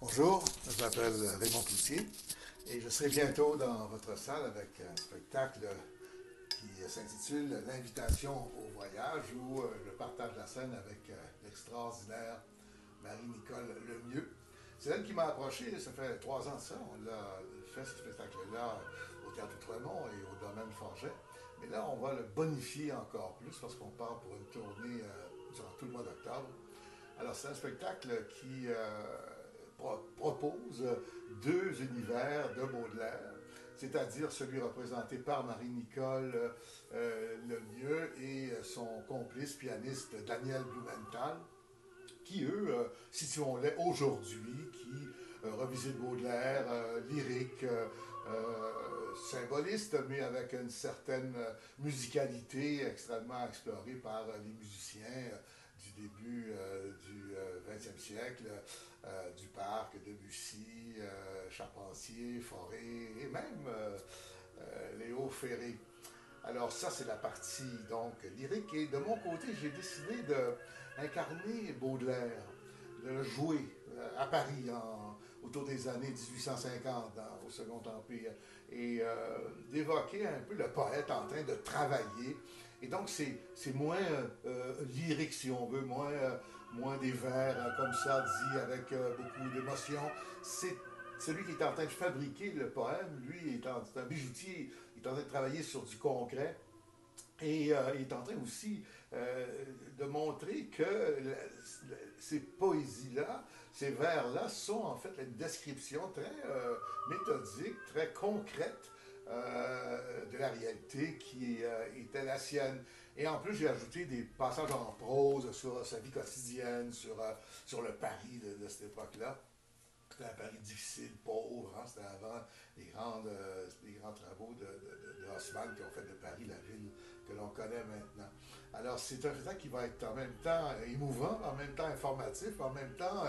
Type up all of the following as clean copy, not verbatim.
Bonjour, je m'appelle Raymond Cloutier et je serai bientôt dans votre salle avec un spectacle qui s'intitule L'invitation au voyage où je partage la scène avec l'extraordinaire Marie-Nicole Lemieux. C'est elle qui m'a approché, ça fait 3 ans de ça, on l'a fait ce spectacle-là au Théâtre Outremont et au Domaine Forget. Mais là, on va le bonifier encore plus parce qu'on part pour une tournée durant tout le mois d'octobre. Alors, c'est un spectacle qui propose deux univers de Baudelaire, c'est-à-dire celui représenté par Marie-Nicole Lemieux et son complice pianiste Daniel Blumenthal, qui, eux, situons-les aujourd'hui, qui revisitent Baudelaire, lyrique, symboliste, mais avec une certaine musicalité extrêmement explorée par les musiciens du début du XXe siècle, Duparc, Debussy, Charpentier, Fauré et même Léo Ferré. Alors ça, c'est la partie donc lyrique. Et de mon côté, j'ai décidé d'incarner Baudelaire, de le jouer à Paris autour des années 1850 au Second Empire et d'évoquer un peu le poète en train de travailler. Et donc c'est moins lyrique si on veut, moins des vers comme ça dit avec beaucoup d'émotion. C'est celui qui est en train de fabriquer le poème, lui, c'est un bijoutier, il est en train de travailler sur du concret et il est en train aussi de montrer que ces poésies-là, ces vers-là sont en fait une description très méthodique, très concrète de la réalité qui était la sienne. Et en plus, j'ai ajouté des passages en prose sur sa vie quotidienne, sur le Paris de cette époque-là. C'était un Paris difficile, pauvre. Hein? C'était avant les grands travaux de Haussmann qui ont fait de Paris la ville que l'on connaît maintenant. Alors, c'est un spectacle qui va être en même temps émouvant, en même temps informatif, en même temps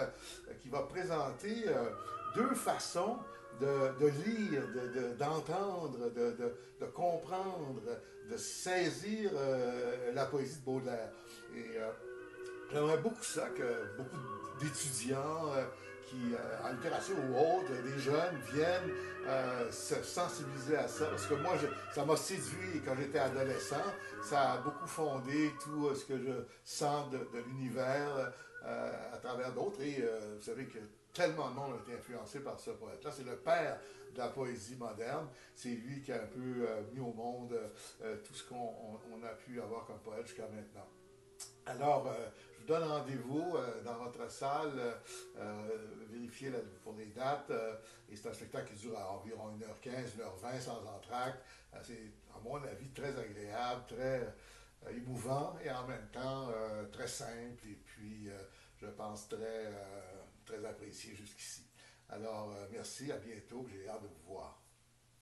qui va présenter deux façons de lire, d'entendre, de comprendre, de saisir la poésie de Baudelaire. Et j'aimerais beaucoup ça, que beaucoup d'étudiants qui, en littérature ou autre, des jeunes viennent se sensibiliser à ça. Parce que moi, ça m'a séduit quand j'étais adolescent. Ça a beaucoup fondé tout ce que je sens de l'univers à travers d'autres. Et vous savez que tellement de monde a été influencé par ce poète-là. C'est le père de la poésie moderne. C'est lui qui a un peu mis au monde tout ce qu'on a pu avoir comme poète jusqu'à maintenant. Alors, je vous donne rendez-vous dans votre salle, vérifiez pour les dates, et c'est un spectacle qui dure à environ 1h15, 1h20 sans entracte. C'est, à mon avis, très agréable, très émouvant et en même temps très simple et puis, je pense, très apprécié jusqu'ici. Alors, merci, à bientôt, j'ai hâte de vous voir.